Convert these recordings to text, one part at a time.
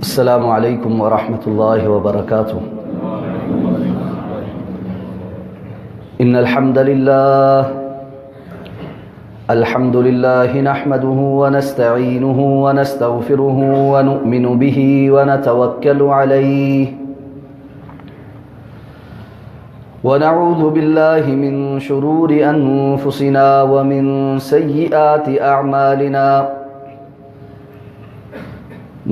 السلام علیکم ورحمۃ اللہ وبرکاتہ۔ ان الحمد للہ نحمده ونستعینه ونستغفره ونؤمن به ونتوکل علیہ ونعوذ باللہ من شرور انفسنا ومن سیئات اعمالنا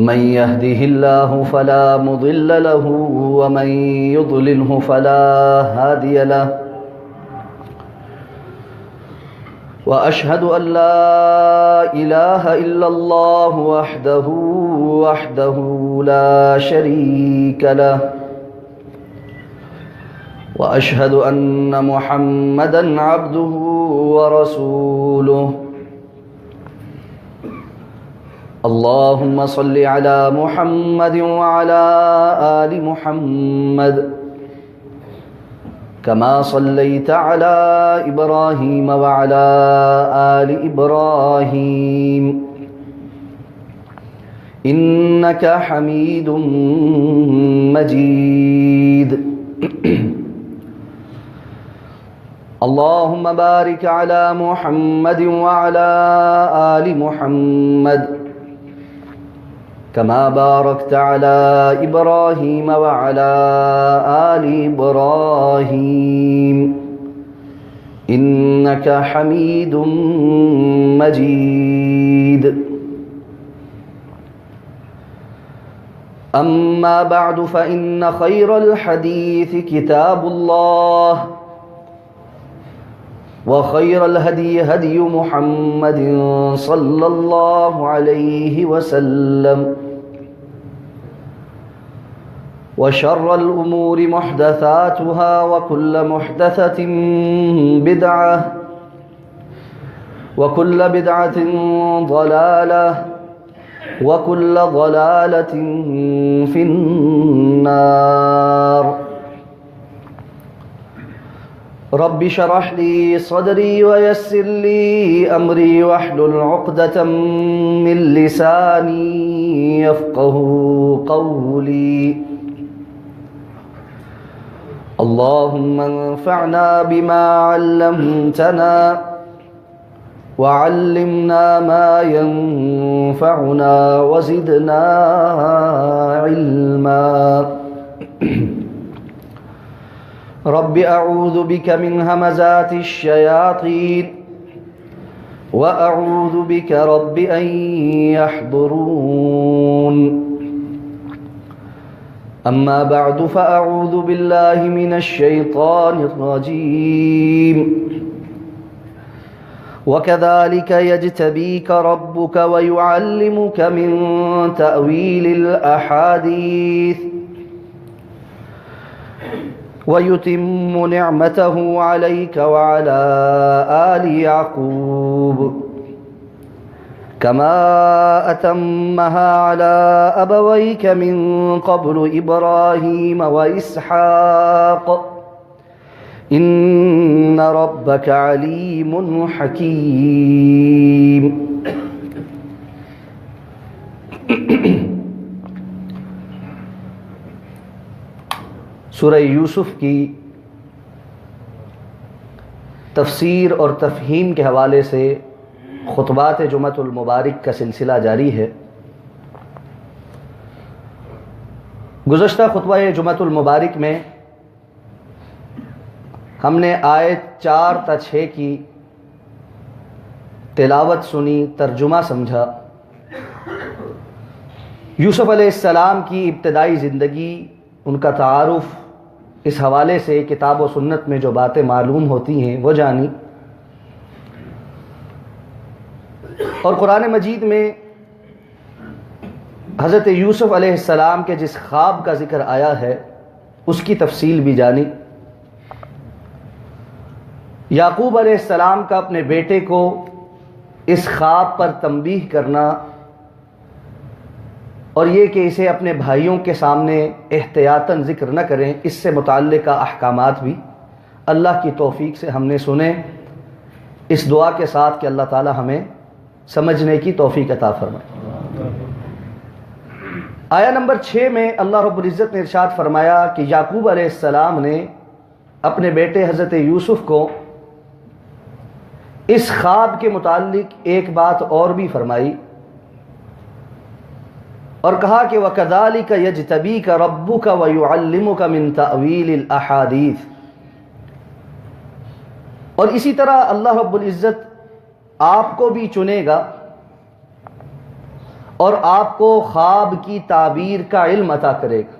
من يهده الله فلا مضل له ومن يضلله فلا هادي له وأشهد أن لا إله إلا الله وحده لا شريك له وأشهد أن محمدا عبده ورسوله اللهم صل على محمد وعلى آل محمد كما صليت على إبراهيم وعلى آل إبراهيم إنك حميد مجيد اللهم بارك على محمد وعلى آل محمد كما باركت على إبراهيم وعلى آل إبراهيم إنك حميد مجيد أما بعد فإن خير الحديث كتاب الله وخير الهدي هدي محمد صلى الله عليه وسلم وشر الأمور محدثاتها وكل محدثة بدعة وكل بدعة ضلالة وكل ضلالة في النار رب اشرح لي صدري ويسر لي أمري واحلل عقدة من لساني يفقهوا قولي اللهم انفعنا بما علمتنا وعلمنا ما ينفعنا وزدنا علما رب أعوذ بك من همزات الشياطين وأعوذ بك رب أن يحضرون أما بعد فأعوذ بالله من الشيطان الرجيم وكذلك يجتبيك ربك ويعلمك من تأويل الأحاديث ويتم نعمته عليك وعلى آل يعقوب كما أتمها على أبويك من قبل إبراهيم وإسحاق إن ربك عليم حكيم سورہ یوسف کی تفسیر اور تفہیم کے حوالے سے خطبات جمعۃ المبارک کا سلسلہ جاری ہے۔ گزشتہ خطبہ جمعۃ المبارک میں ہم نے آیت 4 تا 6 کی تلاوت سنی، ترجمہ سمجھا، یوسف علیہ السلام کی ابتدائی زندگی، ان کا تعارف، اس حوالے سے کتاب و سنت میں جو باتیں معلوم ہوتی ہیں وہ جانی، اور قرآن مجید میں حضرت یوسف علیہ السلام کے جس خواب کا ذکر آیا ہے اس کی تفصیل بھی جانی۔ یعقوب علیہ السلام کا اپنے بیٹے کو اس خواب پر تنبیہ کرنا اور یہ کہ اسے اپنے بھائیوں کے سامنے احتیاطاً ذکر نہ کریں، اس سے متعلقہ احکامات بھی اللہ کی توفیق سے ہم نے سنے، اس دعا کے ساتھ کہ اللہ تعالی ہمیں سمجھنے کی توفیق عطا فرمائے۔ آیا نمبر 6 میں اللہ رب العزت نے ارشاد فرمایا کہ یعقوب علیہ السلام نے اپنے بیٹے حضرت یوسف کو اس خواب کے متعلق ایک بات اور بھی فرمائی اور کہا کہ وَكَذَلِكَ يَجْتَبِيكَ رَبُّكَ وَيُعَلِّمُكَ مِن تَأْوِيلِ الْأَحَادِيثِ، اور اسی طرح اللہ رب العزت آپ کو بھی چنے گا اور آپ کو خواب کی تعبیر کا علم عطا کرے گا۔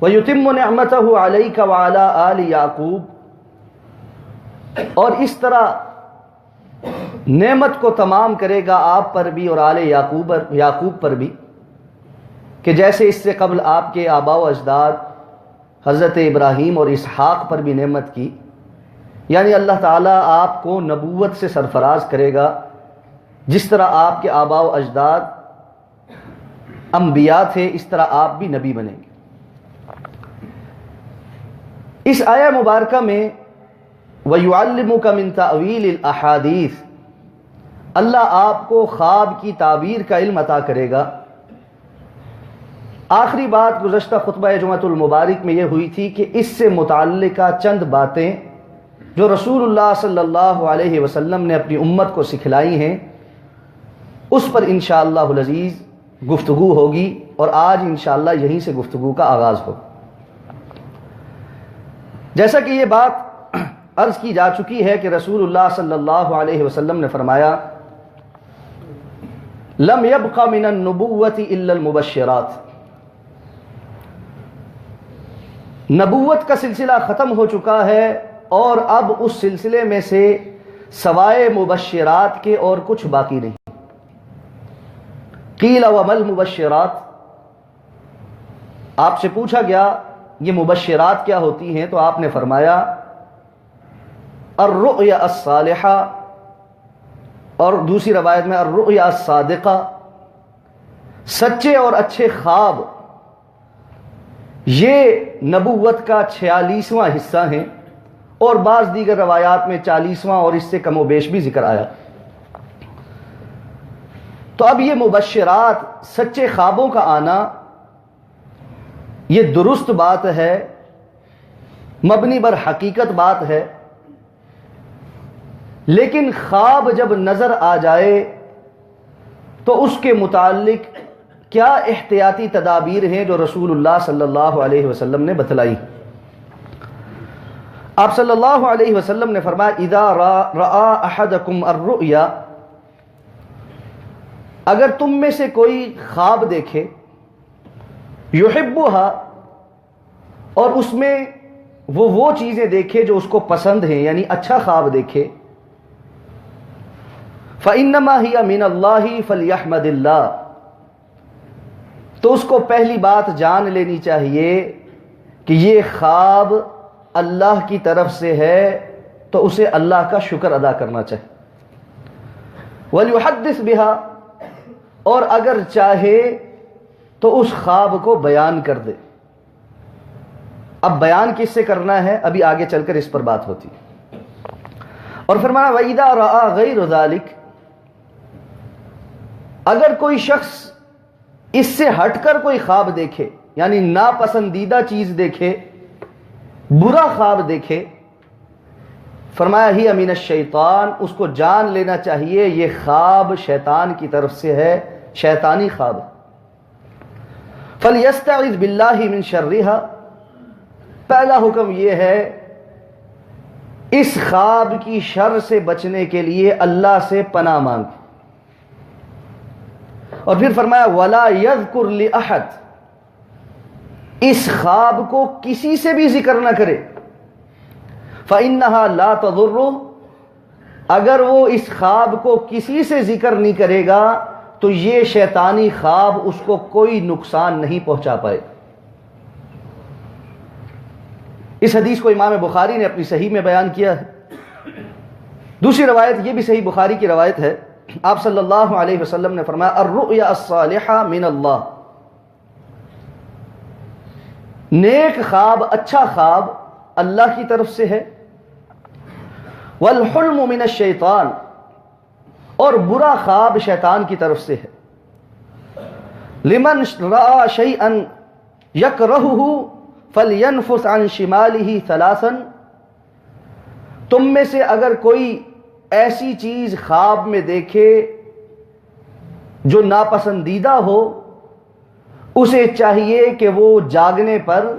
وَيُتِمُّ نِعْمَتَهُ عَلَيْكَ وَعَلَىٰ آلِ يَعْقُوبَ، اور اس طرح نعمت کو تمام کرے گا آپ پر بھی اور آل یعقوب پر بھی، کہ جیسے اس سے قبل آپ کے آباء و اجداد حضرت ابراہیم اور اسحاق پر بھی نعمت کی، یعنی اللہ تعالیٰ آپ کو نبوت سے سرفراز کرے گا جس طرح آپ کے آباء و اجداد انبیاء تھے، اس طرح آپ بھی نبی بنیں گے۔ اس آیہ مبارکہ میں وَيُعَلِّمُكَ مِن تَأْوِيلِ الْأَحَادِيثِ، اللہ آپ کو خواب کی تعبیر کا علم عطا کرے گا۔ آخری بات گزشتہ خطبہ جمعۃ المبارک میں یہ ہوئی تھی کہ اس سے متعلقہ چند باتیں جو رسول اللہ صلی اللہ علیہ وسلم نے اپنی امت کو سکھلائی ہیں، اس پر انشاءاللہ العزیز گفتگو ہوگی، اور آج انشاءاللہ یہیں سے گفتگو کا آغاز ہوگا۔ جیسا کہ یہ بات عرض کی جا چکی ہے کہ رسول اللہ صلی اللہ علیہ وسلم نے فرمایا لم يبق من النبوة الا المبشرات، نبوت کا سلسلہ ختم ہو چکا ہے اور اب اس سلسلے میں سے سوائے مبشرات کے اور کچھ باقی نہیں۔ قیل وما المبشرات، آپ سے پوچھا گیا یہ مبشرات کیا ہوتی ہیں، تو آپ نے فرمایا الرؤیا الصالحہ، اور دوسری روایت میں الرؤیا الصادقہ، سچے اور اچھے خواب، یہ نبوت کا 46واں حصہ ہیں، اور بعض دیگر روایات میں 40واں اور اس سے کم و بیش بھی ذکر آیا۔ تو اب یہ مبشرات، سچے خوابوں کا آنا، یہ درست بات ہے، مبنی بر حقیقت بات ہے، لیکن خواب جب نظر آ جائے تو اس کے متعلق کیا احتیاطی تدابیر ہیں جو رسول اللہ صلی اللہ علیہ وسلم نے بتلائی۔ آپ صلی اللہ علیہ وسلم نے فرمایا اذا رأى احدکم الرؤیا، اگر تم میں سے کوئی خواب دیکھے، یحبها، اور اس میں وہ چیزیں دیکھے جو اس کو پسند ہیں، یعنی اچھا خواب دیکھے، فَإِنَّمَا هِيَ مِنَ اللَّهِ فَلْيَحْمَدِ اللَّهِ، تو اس کو پہلی بات جان لینی چاہیے کہ یہ خواب اللہ کی طرف سے ہے، تو اسے اللہ کا شکر ادا کرنا چاہیے۔ وَلْيُحَدِّثْ بِهَا، اور اگر چاہے تو اس خواب کو بیان کر دے۔ اب بیان کس سے کرنا ہے، ابھی آگے چل کر اس پر بات ہوتی ہے۔ اور فرمایا وَإِذَا رَأَى غَيْرَ ذَلِكَ، اگر کوئی شخص اس سے ہٹ کر کوئی خواب دیکھے، یعنی ناپسندیدہ چیز دیکھے، برا خواب دیکھے، فرمایا ہی امین الشیطان، اس کو جان لینا چاہیے یہ خواب شیطان کی طرف سے ہے، شیطانی خواب۔ فَلْيَسْتَعِذْ بِاللَّهِ مِن شَرِّهَا، پہلا حکم یہ ہے اس خواب کی شر سے بچنے کے لیے اللہ سے پناہ مانگ۔ اور پھر فرمایا وَلَا يَذْكُرْ لِأَحَدٍ، اس خواب کو کسی سے بھی ذکر نہ کرے۔ فَإِنَّهَا لَا تَضُرُّ، اگر وہ اس خواب کو کسی سے ذکر نہیں کرے گا تو یہ شیطانی خواب اس کو کوئی نقصان نہیں پہنچا پائے۔ اس حدیث کو امام بخاری نے اپنی صحیح میں بیان کیا ہے۔ دوسری روایت یہ بھی صحیح بخاری کی روایت ہے، آپ صلی اللہ علیہ وسلم نے فرمایا الرؤیا الصالحہ من اللہ، نیک خواب، اچھا خواب اللہ کی طرف سے ہے۔ والحلم من الشیطان، اور برا خواب شیطان کی طرف سے ہے۔ لمن رأى شيئا يكرهه فلينفث عن شماله ثلاثا، تم میں سے اگر کوئی ایسی چیز خواب میں دیکھے جو ناپسندیدہ ہو، اسے چاہیے کہ وہ جاگنے پر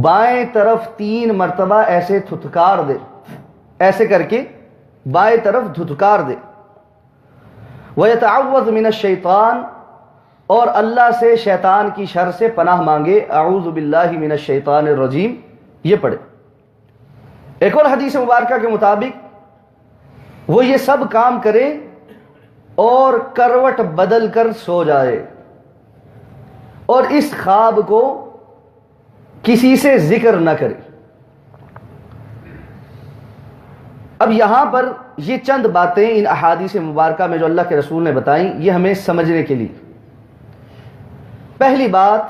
بائیں طرف 3 مرتبہ ایسے دھتکار دے، ایسے کر کے بائیں طرف دھتکار دے۔ وَيَتَعَوَّذْ مِنَ الشَّيْطَانِ، اور اللہ سے شیطان کی شر سے پناہ مانگے، اعوذ باللہ من الشیطان الرجیم، یہ پڑھے۔ ایک اور حدیث مبارکہ کے مطابق وہ یہ سب کام کرے اور کروٹ بدل کر سو جائے، اور اس خواب کو کسی سے ذکر نہ کرے۔ اب یہاں پر یہ چند باتیں ان احادیث مبارکہ میں جو اللہ کے رسول نے بتائیں، یہ ہمیں سمجھنے کے لیے۔ پہلی بات،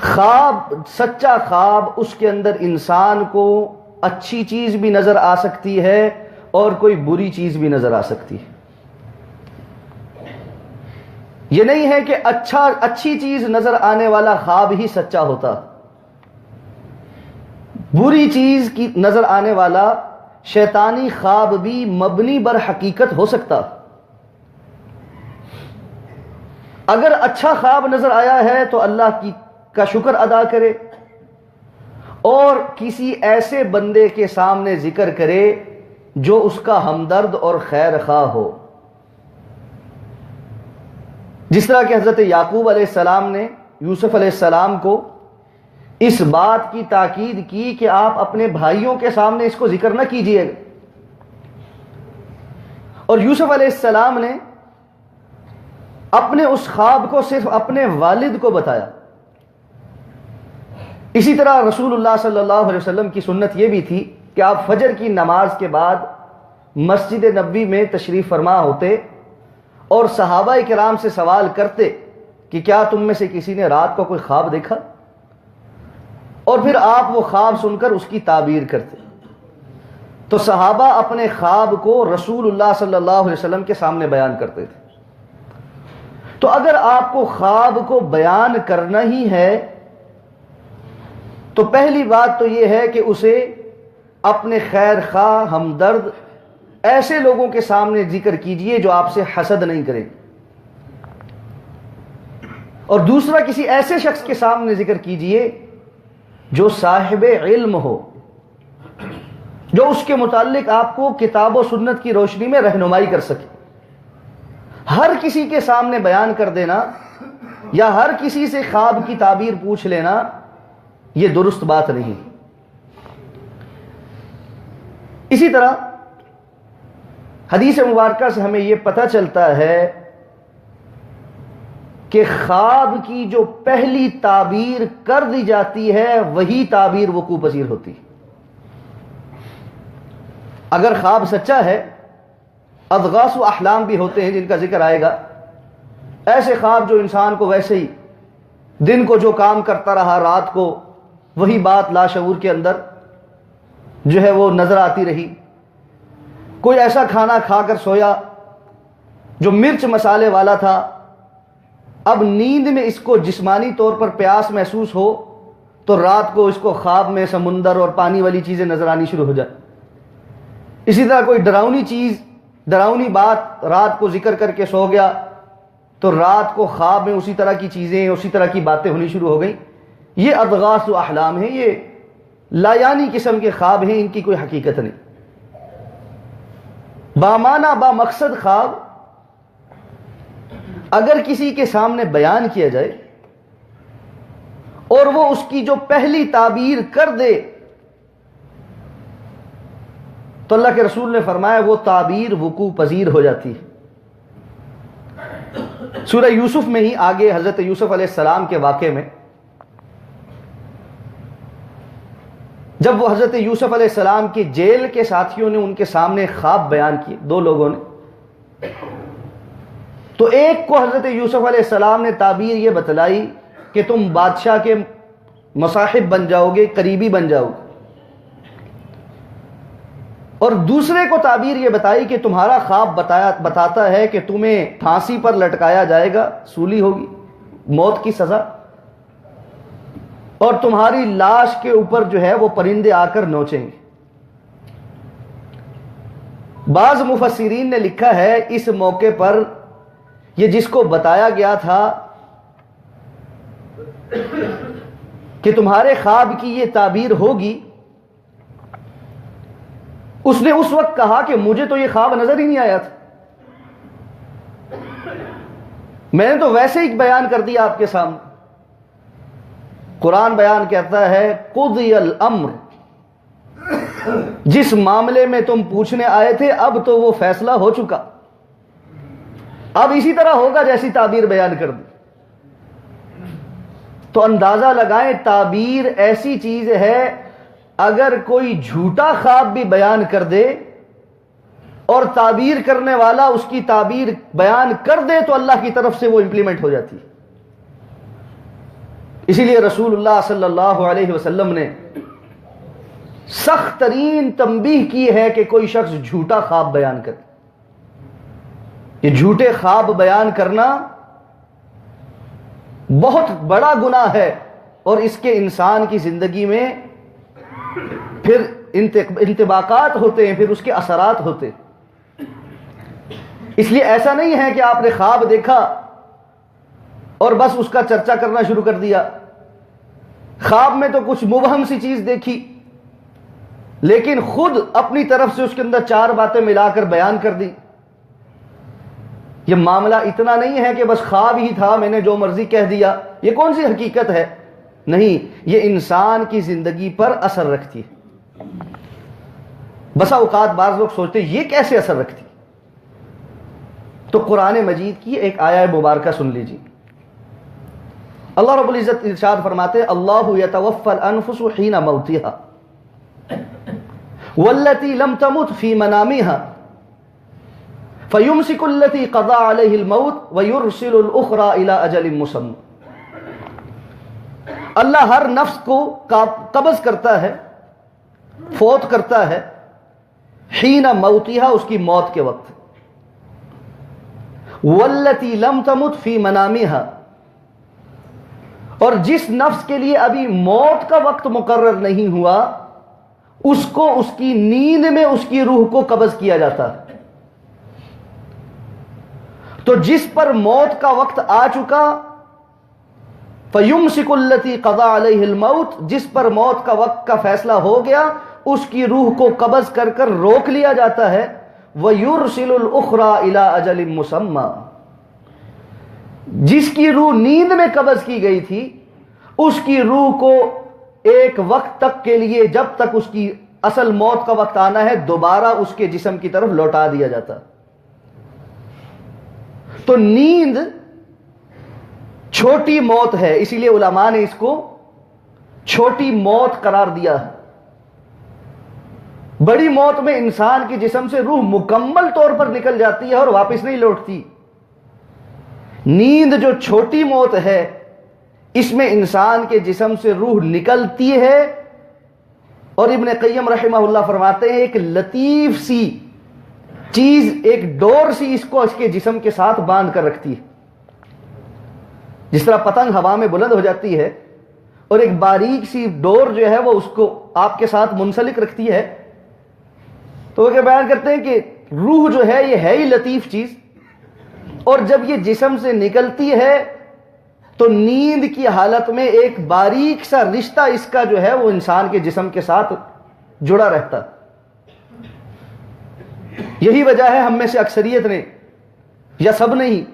خواب، سچا خواب، اس کے اندر انسان کو اچھی چیز بھی نظر آ سکتی ہے اور کوئی بری چیز بھی نظر آ سکتی ہے۔ یہ نہیں ہے کہ اچھی چیز نظر آنے والا خواب ہی سچا ہوتا، بری چیز کی نظر آنے والا شیطانی خواب بھی مبنی بر حقیقت ہو سکتا۔ اگر اچھا خواب نظر آیا ہے تو اللہ کا شکر ادا کرے اور کسی ایسے بندے کے سامنے ذکر کرے جو اس کا ہمدرد اور خیر خواہ ہو، جس طرح کہ حضرت یعقوب علیہ السلام نے یوسف علیہ السلام کو اس بات کی تاکید کی کہ آپ اپنے بھائیوں کے سامنے اس کو ذکر نہ کیجیے، اور یوسف علیہ السلام نے اپنے اس خواب کو صرف اپنے والد کو بتایا۔ اسی طرح رسول اللہ صلی اللہ علیہ وسلم کی سنت یہ بھی تھی کہ آپ فجر کی نماز کے بعد مسجد نبوی میں تشریف فرما ہوتے اور صحابہ کرام سے سوال کرتے کہ کیا تم میں سے کسی نے رات کو کوئی خواب دیکھا، اور پھر آپ وہ خواب سن کر اس کی تعبیر کرتے۔ تو صحابہ اپنے خواب کو رسول اللہ صلی اللہ علیہ وسلم کے سامنے بیان کرتے تھے۔ تو اگر آپ کو خواب کو بیان کرنا ہی ہے تو پہلی بات تو یہ ہے کہ اسے اپنے خیر خواہ، ہمدرد، ایسے لوگوں کے سامنے ذکر کیجئے جو آپ سے حسد نہیں کریں، اور دوسرا کسی ایسے شخص کے سامنے ذکر کیجئے جو صاحب علم ہو، جو اس کے متعلق آپ کو کتاب و سنت کی روشنی میں رہنمائی کر سکے۔ ہر کسی کے سامنے بیان کر دینا یا ہر کسی سے خواب کی تعبیر پوچھ لینا، یہ درست بات نہیں۔ اسی طرح حدیث مبارکہ سے ہمیں یہ پتہ چلتا ہے کہ خواب کی جو پہلی تعبیر کر دی جاتی ہے وہی تعبیر وقوع پذیر ہوتی۔ اگر خواب سچا ہے، اضغاث و احلام بھی ہوتے ہیں جن کا ذکر آئے گا، ایسے خواب جو انسان کو ویسے ہی دن کو جو کام کرتا رہا، رات کو وہی بات لاشعور کے اندر جو ہے وہ نظر آتی رہی۔ کوئی ایسا کھانا کھا کر سویا جو مرچ مسالے والا تھا، اب نیند میں اس کو جسمانی طور پر پیاس محسوس ہو تو رات کو اس کو خواب میں سمندر اور پانی والی چیزیں نظر آنی شروع ہو جائے۔ اسی طرح کوئی ڈراؤنی چیز، ڈراؤنی بات رات کو ذکر کر کے سو گیا تو رات کو خواب میں اسی طرح کی چیزیں، اسی طرح کی باتیں ہونی شروع ہو گئیں۔ یہ اضغاث و احلام ہیں، یہ لایانی قسم کے خواب ہیں، ان کی کوئی حقیقت نہیں۔ بامعنی با مقصد خواب اگر کسی کے سامنے بیان کیا جائے اور وہ اس کی جو پہلی تعبیر کر دے تو اللہ کے رسول نے فرمایا وہ تعبیر وقوع پذیر ہو جاتی ہے۔ سورہ یوسف میں ہی آگے حضرت یوسف علیہ السلام کے واقعے میں جب وہ حضرت یوسف علیہ السلام کی جیل کے ساتھیوں نے ان کے سامنے خواب بیان کیے، دو لوگوں نے، تو ایک کو حضرت یوسف علیہ السلام نے تعبیر یہ بتلائی کہ تم بادشاہ کے مصاحب بن جاؤ گے، قریبی بن جاؤ گے، اور دوسرے کو تعبیر یہ بتائی کہ تمہارا خواب بتاتا ہے کہ تمہیں پھانسی پر لٹکایا جائے گا، سولی ہوگی، موت کی سزا، اور تمہاری لاش کے اوپر جو ہے وہ پرندے آ کر نوچیں گے۔ بعض مفسرین نے لکھا ہے اس موقع پر یہ جس کو بتایا گیا تھا کہ تمہارے خواب کی یہ تعبیر ہوگی، اس نے اس وقت کہا کہ مجھے تو یہ خواب نظر ہی نہیں آیا تھا، میں نے تو ویسے ہی بیان کر دیا آپ کے سامنے۔ قرآن بیان کہتا ہے قضی الامر، جس معاملے میں تم پوچھنے آئے تھے اب تو وہ فیصلہ ہو چکا، اب اسی طرح ہوگا جیسی تعبیر بیان کر دی۔ تو اندازہ لگائیں تعبیر ایسی چیز ہے، اگر کوئی جھوٹا خواب بھی بیان کر دے اور تعبیر کرنے والا اس کی تعبیر بیان کر دے تو اللہ کی طرف سے وہ امپلیمنٹ ہو جاتی ہے۔ اسی لیے رسول اللہ صلی اللہ علیہ وسلم نے سخت ترین تنبیہ کی ہے کہ کوئی شخص جھوٹا خواب بیان کرے۔ یہ جھوٹے خواب بیان کرنا بہت بڑا گناہ ہے، اور اس کے انسان کی زندگی میں پھر انطباقات ہوتے ہیں، پھر اس کے اثرات ہوتے ہیں۔ اس لیے ایسا نہیں ہے کہ آپ نے خواب دیکھا اور بس اس کا چرچا کرنا شروع کر دیا۔ خواب میں تو کچھ مبہم سی چیز دیکھی، لیکن خود اپنی طرف سے اس کے اندر 4 باتیں ملا کر بیان کر دی۔ یہ معاملہ اتنا نہیں ہے کہ بس خواب ہی تھا، میں نے جو مرضی کہہ دیا، یہ کون سی حقیقت ہے؟ نہیں، یہ انسان کی زندگی پر اثر رکھتی ہے۔ بسا اوقات بعض لوگ سوچتے ہیں یہ کیسے اثر رکھتی؟ تو قرآن مجید کی ایک آیہ مبارکہ سن لیجیے۔ اللہ رب العزت ارشاد فرماتے ہیں اللہ یتوفی الانفس حین موتها والتي لم تمت في منامها فيمسك التي قضى عليه الموت ويرسل الأخرى إلى أجل مسمى۔ اللہ ہر نفس کو قبض کرتا ہے، فوت کرتا ہے، حین موتها، اس کی موت کے وقت، والتي لم تمت في منامها، اور جس نفس کے لیے ابھی موت کا وقت مقرر نہیں ہوا اس کو اس کی نیند میں اس کی روح کو قبض کیا جاتا ہے۔ تو جس پر موت کا وقت آ چکا، فَيُمْسِكُ الَّتِي قَضَى عَلَيْهِ الْمَوْتِ، جس پر موت کا وقت کا فیصلہ ہو گیا اس کی روح کو قبض کر کر روک لیا جاتا ہے، وَيُرْسِلُ الْأُخْرَى إِلَىٰ أَجَلٍ مُّسَمًّى، جس کی روح نیند میں قبض کی گئی تھی اس کی روح کو ایک وقت تک کے لیے، جب تک اس کی اصل موت کا وقت آنا ہے، دوبارہ اس کے جسم کی طرف لوٹا دیا جاتا۔ تو نیند چھوٹی موت ہے، اسی لیے علماء نے اس کو چھوٹی موت قرار دیا ہے۔ بڑی موت میں انسان کے جسم سے روح مکمل طور پر نکل جاتی ہے اور واپس نہیں لوٹتی۔ نیند جو چھوٹی موت ہے اس میں انسان کے جسم سے روح نکلتی ہے، اور ابن قیم رحمہ اللہ فرماتے ہیں ایک لطیف سی چیز، ایک ڈور سی اس کو اس کے جسم کے ساتھ باندھ کر رکھتی ہے۔ جس طرح پتنگ ہوا میں بلند ہو جاتی ہے اور ایک باریک سی ڈور جو ہے وہ اس کو آپ کے ساتھ منسلک رکھتی ہے، تو وہ کیا بیان کرتے ہیں کہ روح جو ہے یہ ہے ہی لطیف چیز، اور جب یہ جسم سے نکلتی ہے تو نیند کی حالت میں ایک باریک سا رشتہ اس کا جو ہے وہ انسان کے جسم کے ساتھ جڑا رہتا۔ یہی وجہ ہے ہم میں سے اکثریت نے یا سب نے ہی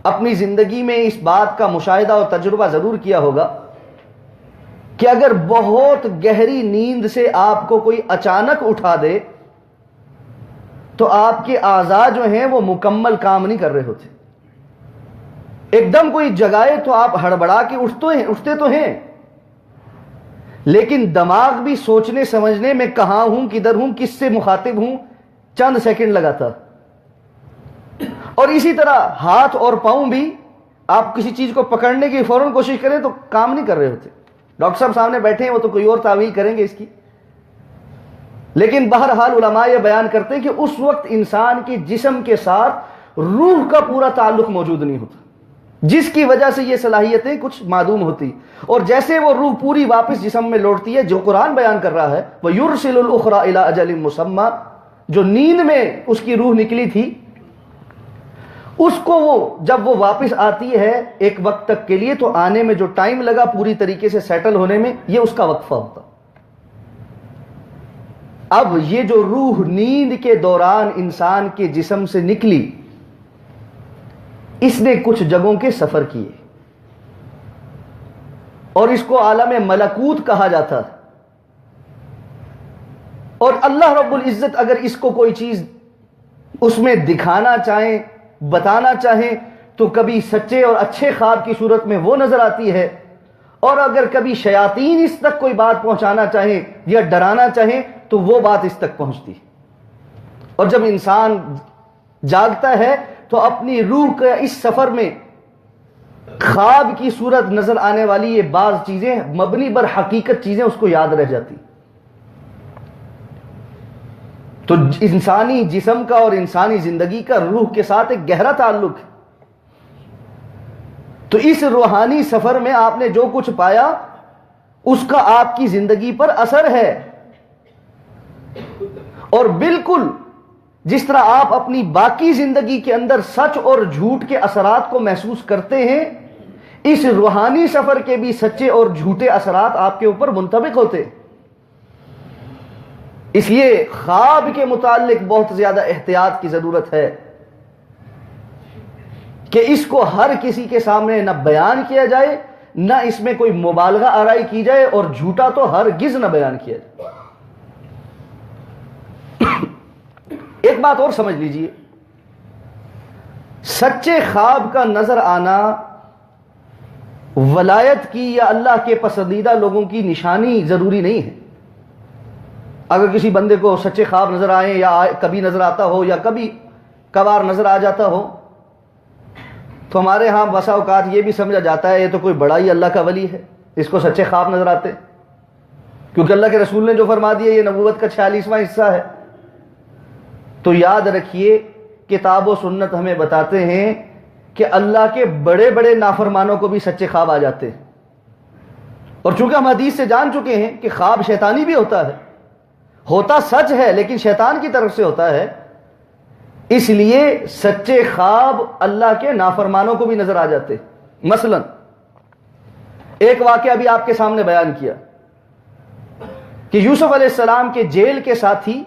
اپنی زندگی میں اس بات کا مشاہدہ اور تجربہ ضرور کیا ہوگا کہ اگر بہت گہری نیند سے آپ کو کوئی اچانک اٹھا دے تو آپ کے اعضاء جو ہیں وہ مکمل کام نہیں کر رہے ہوتے۔ ایک دم کوئی جگائے تو آپ ہڑبڑا کے اٹھتے تو ہیں، لیکن دماغ بھی سوچنے سمجھنے میں کہاں ہوں، کدھر ہوں، کس سے مخاطب ہوں، چند سیکنڈ لگاتا۔ اور اسی طرح ہاتھ اور پاؤں بھی، آپ کسی چیز کو پکڑنے کی فوراً کوشش کریں تو کام نہیں کر رہے ہوتے۔ ڈاکٹر صاحب سامنے بیٹھے ہیں، وہ تو کوئی اور تعویل کریں گے اس کی، لیکن بہرحال علماء یہ بیان کرتے ہیں کہ اس وقت انسان کے جسم کے ساتھ روح کا پورا تعلق موجود نہیں ہوتا، جس کی وجہ سے یہ صلاحیتیں کچھ معدوم ہوتی، اور جیسے وہ روح پوری واپس جسم میں لوٹتی ہے، جو قرآن بیان کر رہا ہے وَيُرْسِلُ الْأُخْرَى إِلَىٰ أَجَلٍ مُّسَمًّى، جو نیند میں اس کی روح نکلی تھی، اس کو جب وہ واپس آتی ہے ایک وقت تک کے لیے، تو آنے میں جو ٹائم لگا پوری طریقے سے سیٹل ہونے میں، یہ اس کا وقفہ ہوتا۔ اب یہ جو روح نیند کے دوران انسان کے جسم سے نکلی، اس نے کچھ جگہوں کے سفر کیے، اور اس کو عالم ملکوت کہا جاتا ہے، اور اللہ رب العزت اگر اس کو کوئی چیز اس میں دکھانا چاہیں، بتانا چاہیں، تو کبھی سچے اور اچھے خواب کی صورت میں وہ نظر آتی ہے، اور اگر کبھی شیاطین اس تک کوئی بات پہنچانا چاہیں یا ڈرانا چاہیں تو وہ بات اس تک پہنچتی۔ اور جب انسان جاگتا ہے تو اپنی روح کے اس سفر میں خواب کی صورت نظر آنے والی یہ بعض چیزیں مبنی بر حقیقت چیزیں اس کو یاد رہ جاتی۔ تو انسانی جسم کا اور انسانی زندگی کا روح کے ساتھ ایک گہرا تعلق ہے۔ تو اس روحانی سفر میں آپ نے جو کچھ پایا اس کا آپ کی زندگی پر اثر ہے، اور بالکل جس طرح آپ اپنی باقی زندگی کے اندر سچ اور جھوٹ کے اثرات کو محسوس کرتے ہیں، اس روحانی سفر کے بھی سچے اور جھوٹے اثرات آپ کے اوپر منطبق ہوتے۔ اس لیے خواب کے متعلق بہت زیادہ احتیاط کی ضرورت ہے کہ اس کو ہر کسی کے سامنے نہ بیان کیا جائے، نہ اس میں کوئی مبالغہ آرائی کی جائے، اور جھوٹا تو ہرگز نہ بیان کیا جائے۔ ایک بات اور سمجھ لیجئے، سچے خواب کا نظر آنا ولایت کی یا اللہ کے پسندیدہ لوگوں کی نشانی ضروری نہیں ہے۔ اگر کسی بندے کو سچے خواب نظر آئیں، یا کبھی نظر آتا ہو یا کبھی کبھار نظر آ جاتا ہو، تو ہمارے ہاں بسا اوقات یہ بھی سمجھا جاتا ہے یہ تو کوئی بڑا ہی اللہ کا ولی ہے، اس کو سچے خواب نظر آتے، کیونکہ اللہ کے رسول نے جو فرما دیا یہ نبوت کا 46واں حصہ ہے۔ تو یاد رکھیے، کتاب و سنت ہمیں بتاتے ہیں کہ اللہ کے بڑے بڑے نافرمانوں کو بھی سچے خواب آ جاتے ہیں، اور چونکہ ہم حدیث سے جان چکے ہیں کہ خواب شیطانی بھی ہوتا ہے، ہوتا سچ ہے لیکن شیطان کی طرف سے ہوتا ہے، اس لیے سچے خواب اللہ کے نافرمانوں کو بھی نظر آ جاتے۔ مثلا ایک واقعہ بھی آپ کے سامنے بیان کیا کہ یوسف علیہ السلام کے جیل کے ساتھی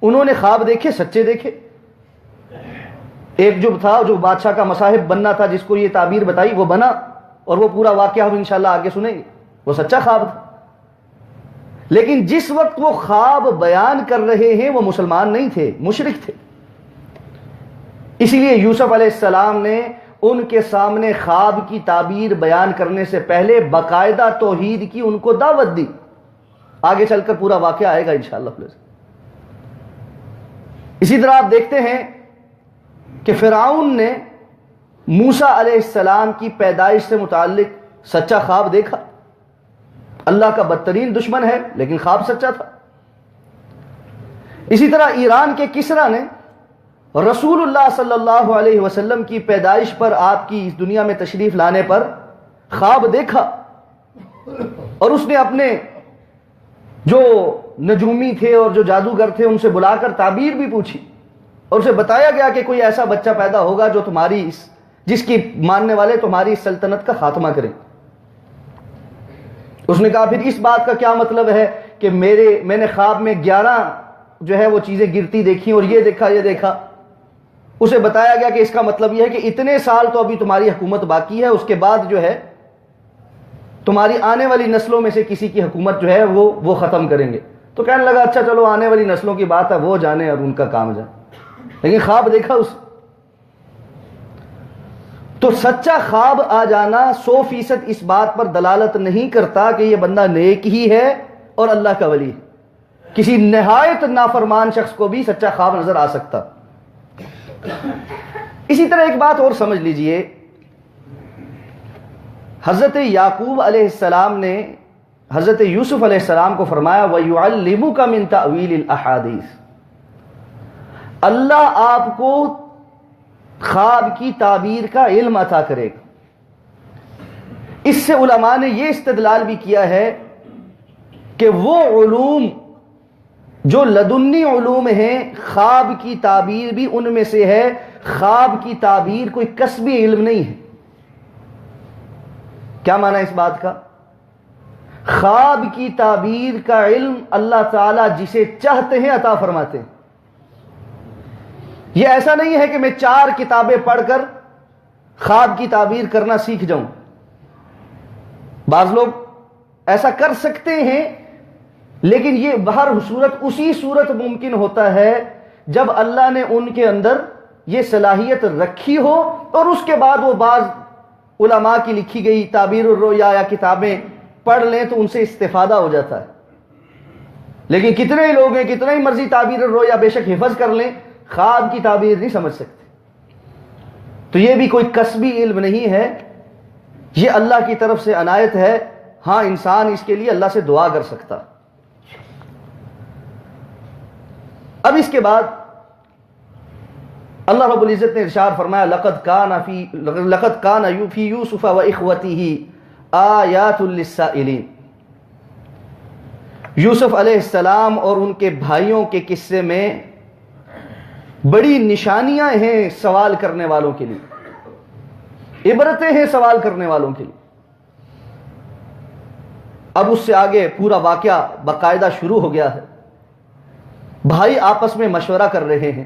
انہوں نے خواب دیکھے، سچے دیکھے۔ ایک جو تھا جو بادشاہ کا مصاحب بننا تھا، جس کو یہ تعبیر بتائی وہ بنا، اور وہ پورا واقعہ ہم انشاءاللہ آگے سنیں گے، وہ سچا خواب تھا۔ لیکن جس وقت وہ خواب بیان کر رہے ہیں وہ مسلمان نہیں تھے، مشرک تھے، اسی لیے یوسف علیہ السلام نے ان کے سامنے خواب کی تعبیر بیان کرنے سے پہلے باقاعدہ توحید کی ان کو دعوت دی۔ آگے چل کر پورا واقعہ آئے گا انشاءاللہ۔ اسی طرح آپ دیکھتے ہیں کہ فرعون نے موسیٰ علیہ السلام کی پیدائش سے متعلق سچا خواب دیکھا۔ اللہ کا بدترین دشمن ہے لیکن خواب سچا تھا۔ اسی طرح ایران کے کسریٰ نے رسول اللہ صلی اللہ علیہ وسلم کی پیدائش پر، آپ کی اس دنیا میں تشریف لانے پر خواب دیکھا، اور اس نے اپنے جو نجومی تھے اور جو جادوگر تھے ان سے بلا کر تعبیر بھی پوچھی، اور اسے بتایا گیا کہ کوئی ایسا بچہ پیدا ہوگا جو تمہاری جس کی ماننے والے تمہاری سلطنت کا خاتمہ کریں۔ اس نے کہا پھر اس بات کا کیا مطلب ہے کہ میں نے خواب میں 11 جو ہے وہ چیزیں گرتی دیکھی اور یہ دیکھا یہ دیکھا۔ اسے بتایا گیا کہ اس کا مطلب یہ ہے کہ اتنے سال تو ابھی تمہاری حکومت باقی ہے، اس کے بعد جو ہے تمہاری آنے والی نسلوں میں سے کسی کی حکومت جو ہے وہ ختم کریں گے۔ تو کہنے لگا اچھا چلو آنے والی نسلوں کی بات ہے، وہ جانے اور ان کا کام جانے، لیکن خواب دیکھا اس۔ تو سچا خواب آ جانا 100% اس بات پر دلالت نہیں کرتا کہ یہ بندہ نیک ہی ہے اور اللہ کا ولی ہے۔ کسی نہایت نافرمان شخص کو بھی سچا خواب نظر آ سکتا۔ اسی طرح ایک بات اور سمجھ لیجئے، حضرت یعقوب علیہ السلام نے حضرت یوسف علیہ السلام کو فرمایا وَيُعَلِّمُكَ مِن تَأْوِيلِ الْأَحَادِيثِ، اللہ آپ کو خواب کی تعبیر کا علم عطا کرے گا۔ اس سے علماء نے یہ استدلال بھی کیا ہے کہ وہ علوم جو لدنی علوم ہیں، خواب کی تعبیر بھی ان میں سے ہے۔ خواب کی تعبیر کوئی کسبی علم نہیں ہے۔ کیا معنی اس بات کا؟ خواب کی تعبیر کا علم اللہ تعالیٰ جسے چاہتے ہیں عطا فرماتے ہیں۔ یہ ایسا نہیں ہے کہ میں 4 کتابیں پڑھ کر خواب کی تعبیر کرنا سیکھ جاؤں۔ بعض لوگ ایسا کر سکتے ہیں، لیکن یہ ہر صورت اسی صورت ممکن ہوتا ہے جب اللہ نے ان کے اندر یہ صلاحیت رکھی ہو، اور اس کے بعد وہ بعض علماء کی لکھی گئی تعبیر الرؤیا یا کتابیں پڑھ لیں تو ان سے استفادہ ہو جاتا ہے۔ لیکن کتنے ہی لوگ ہیں، کتنا ہی مرضی تعبیر الرؤیا بے شک حفظ کر لیں، خواب کی تعبیر نہیں سمجھ سکتے۔ تو یہ بھی کوئی کسبی علم نہیں ہے، یہ اللہ کی طرف سے عنایت ہے۔ ہاں انسان اس کے لیے اللہ سے دعا کر سکتا۔ اب اس کے بعد اللہ رب العزت نے ارشاد فرمایا لقد کان فی یوسف واخوتہ آیات للسائلین، یوسف علیہ السلام اور ان کے بھائیوں کے قصے میں بڑی نشانیاں ہیں سوال کرنے والوں کے لیے، عبرتیں ہیں سوال کرنے والوں کے لیے۔ اب اس سے آگے پورا واقعہ باقاعدہ شروع ہو گیا ہے۔ بھائی آپس میں مشورہ کر رہے ہیں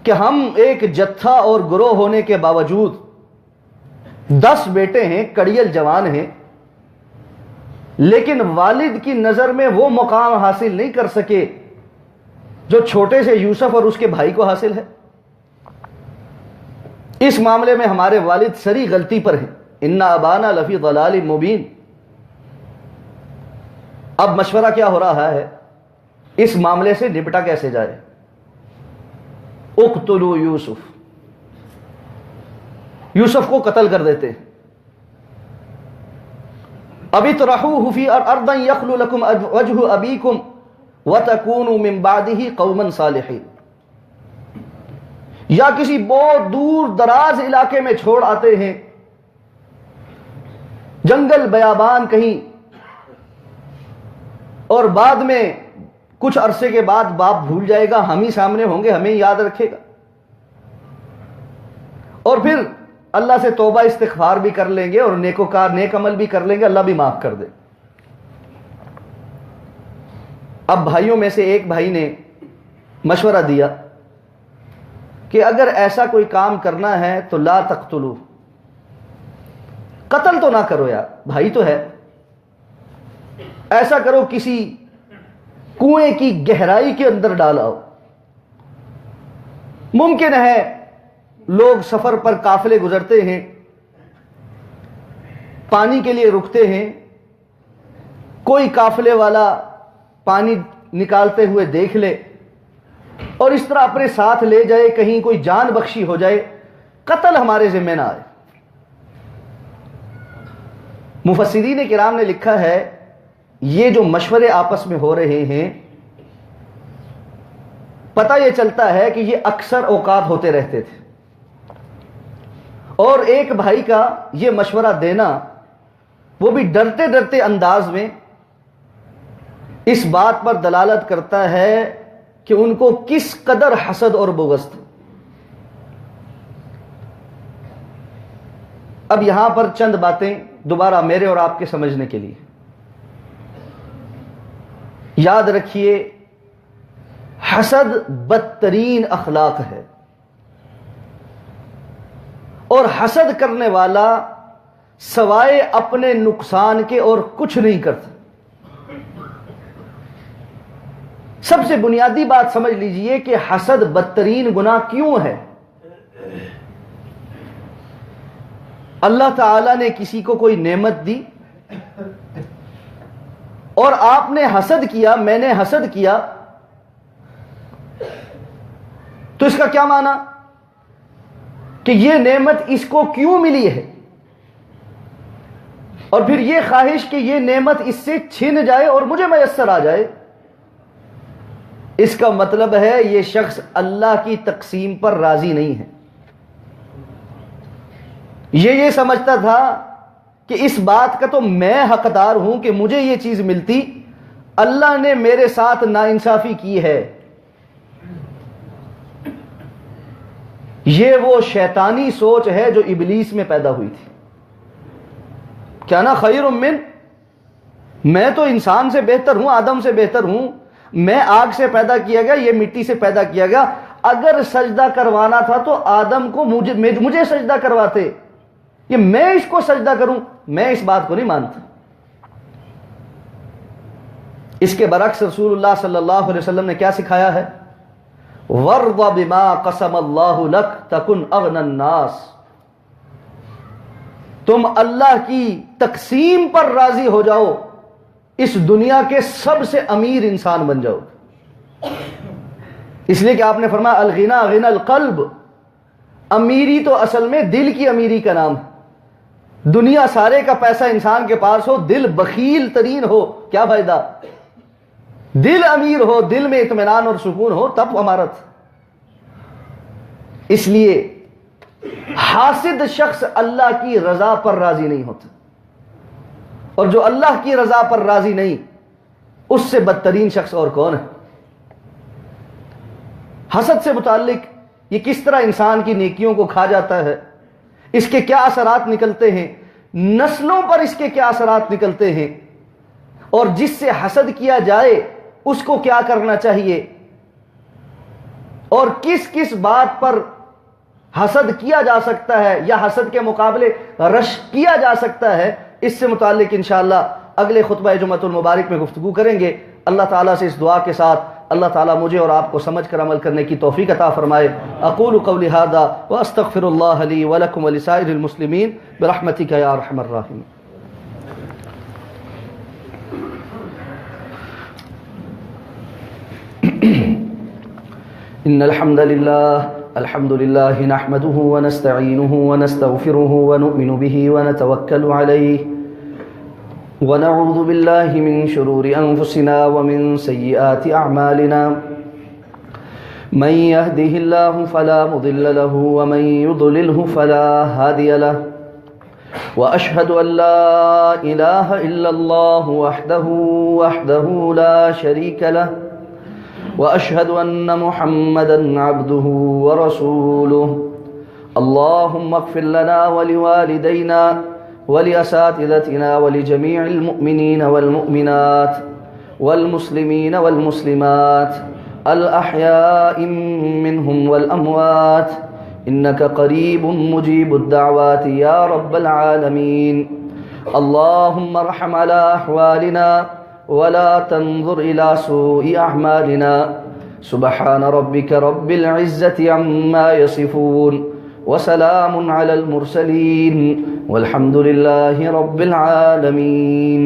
کہ ہم ایک جتھا اور گروہ ہونے کے باوجود 10 بیٹے ہیں، کڑیل جوان ہیں، لیکن والد کی نظر میں وہ مقام حاصل نہیں کر سکے جو چھوٹے سے یوسف اور اس کے بھائی کو حاصل ہے۔ اس معاملے میں ہمارے والد سری غلطی پر ہیں، اِنَّ أَبَانَا لَفِي ضَلَالٍ مُبِينٍ۔ اب مشورہ کیا ہو رہا ہے، اس معاملے سے نپٹا کیسے جائے؟ اقتلوا یوسف، یوسف کو قتل کر دیتے ہیں۔ اب اطرحوہ فی ارضا یخل لکم وجہ ابیکم وتکونوا من بعدہ قوما صالحین، یا کسی بہت دور دراز علاقے میں چھوڑ آتے ہیں، جنگل بیابان کہیں، اور بعد میں کچھ عرصے کے بعد باپ بھول جائے گا، ہم ہی سامنے ہوں گے، ہمیں یاد رکھے گا، اور پھر اللہ سے توبہ استغفار بھی کر لیں گے اور نیکوکار نیک عمل بھی کر لیں گے، اللہ بھی معاف کر دے۔ اب بھائیوں میں سے ایک بھائی نے مشورہ دیا کہ اگر ایسا کوئی کام کرنا ہے تو لا تقتلوا، قتل تو نہ کرو یار، بھائی تو ہے، ایسا کرو کسی کنویں کی گہرائی کے اندر ڈالاؤ۔ ممکن ہے لوگ سفر پر قافلے گزرتے ہیں، پانی کے لیے رکتے ہیں، کوئی قافلے والا پانی نکالتے ہوئے دیکھ لے اور اس طرح اپنے ساتھ لے جائے، کہیں کوئی جان بخشی ہو جائے، قتل ہمارے ذمہ نہ آئے۔ مفسرین کرام نے لکھا ہے یہ جو مشورے آپس میں ہو رہے ہیں، پتہ یہ چلتا ہے کہ یہ اکثر اوقات ہوتے رہتے تھے، اور ایک بھائی کا یہ مشورہ دینا، وہ بھی ڈرتے ڈرتے انداز میں، اس بات پر دلالت کرتا ہے کہ ان کو کس قدر حسد اور بغض تھا۔ اب یہاں پر چند باتیں دوبارہ میرے اور آپ کے سمجھنے کے لیے یاد رکھیے، حسد بدترین اخلاق ہے، اور حسد کرنے والا سوائے اپنے نقصان کے اور کچھ نہیں کرتا۔ سب سے بنیادی بات سمجھ لیجئے کہ حسد بدترین گناہ کیوں ہے۔ اللہ تعالیٰ نے کسی کو کوئی نعمت دی اور آپ نے حسد کیا، میں نے حسد کیا، تو اس کا کیا معنی کہ یہ نعمت اس کو کیوں ملی ہے؟ اور پھر یہ خواہش کہ یہ نعمت اس سے چھن جائے اور مجھے میسر آ جائے، اس کا مطلب ہے یہ شخص اللہ کی تقسیم پر راضی نہیں ہے۔ یہ سمجھتا تھا کہ اس بات کا تو میں حقدار ہوں کہ مجھے یہ چیز ملتی، اللہ نے میرے ساتھ ناانصافی کی ہے۔ یہ وہ شیطانی سوچ ہے جو ابلیس میں پیدا ہوئی تھی۔ کیا نا خیر من، میں تو انسان سے بہتر ہوں، آدم سے بہتر ہوں، میں آگ سے پیدا کیا گیا، یہ مٹی سے پیدا کیا گیا، اگر سجدہ کروانا تھا تو آدم کو مجھے سجدہ کرواتے، یہ میں اس کو سجدہ کروں، میں اس بات کو نہیں مانتا۔ اس کے برعکس رسول اللہ صلی اللہ علیہ وسلم نے کیا سکھایا ہے؟ وَارْضَ بِمَا قَسَمَ اللَّهُ لَكَ تَكُنْ أَغْنَى النَّاسِ، تم اللہ کی تقسیم پر راضی ہو جاؤ، اس دنیا کے سب سے امیر انسان بن جاؤ۔ اس لیے کہ آپ نے فرمایا الغنا غنى القلب، امیری تو اصل میں دل کی امیری کا نام ہے۔ دنیا سارے کا پیسہ انسان کے پاس ہو، دل بخیل ترین ہو، کیا فائدہ؟ دل امیر ہو، دل میں اطمینان اور سکون ہو، تب امارت۔ اس لیے حاسد شخص اللہ کی رضا پر راضی نہیں ہوتا، اور جو اللہ کی رضا پر راضی نہیں، اس سے بدترین شخص اور کون ہے؟ حسد سے متعلق یہ کس طرح انسان کی نیکیوں کو کھا جاتا ہے، اس کے کیا اثرات نکلتے ہیں، نسلوں پر اس کے کیا اثرات نکلتے ہیں، اور جس سے حسد کیا جائے اس کو کیا کرنا چاہیے، اور کس کس بات پر حسد کیا جا سکتا ہے یا حسد کے مقابلے رشک کیا جا سکتا ہے، اس سے متعلق انشاءاللہ اگلے خطبہ جمعۃ المبارک میں گفتگو کریں گے۔ اللہ تعالیٰ سے اس دعا کے ساتھ اللہ تعالیٰ مجھے اور آپ کو سمجھ کر عمل کرنے کی توفیق عطا فرمائے۔ اقول قولی ھذا واستغفر اللہ لی ولکم ولسائر المسلمین برحمتک یا ارحم الراحمین۔ ان الحمد لله نحمده ونستعينه ونستغفره ونؤمن به ونتوكل عليه ونعوذ بالله من شرور أنفسنا ومن سيئات أعمالنا، من يهده الله فلا مضل له ومن يضلله فلا هادي له، وأشهد أن لا إله إلا الله وحده لا شريك له، وأشهد أن محمدًا عبده ورسوله۔ اللهم اغفر لنا ولوالدينا ولأساتذتنا ولجميع المؤمنين والمؤمنات والمسلمين والمسلمات الأحياء منهم والأموات، إنك قريب مجيب الدعوات يا رب العالمين۔ اللهم ارحم على أحوالنا ولا تنظر إلى سوء أعمالنا، سبحان ربك رب العزة عما يصفون، وسلام على المرسلين، والحمد لله رب العالمين۔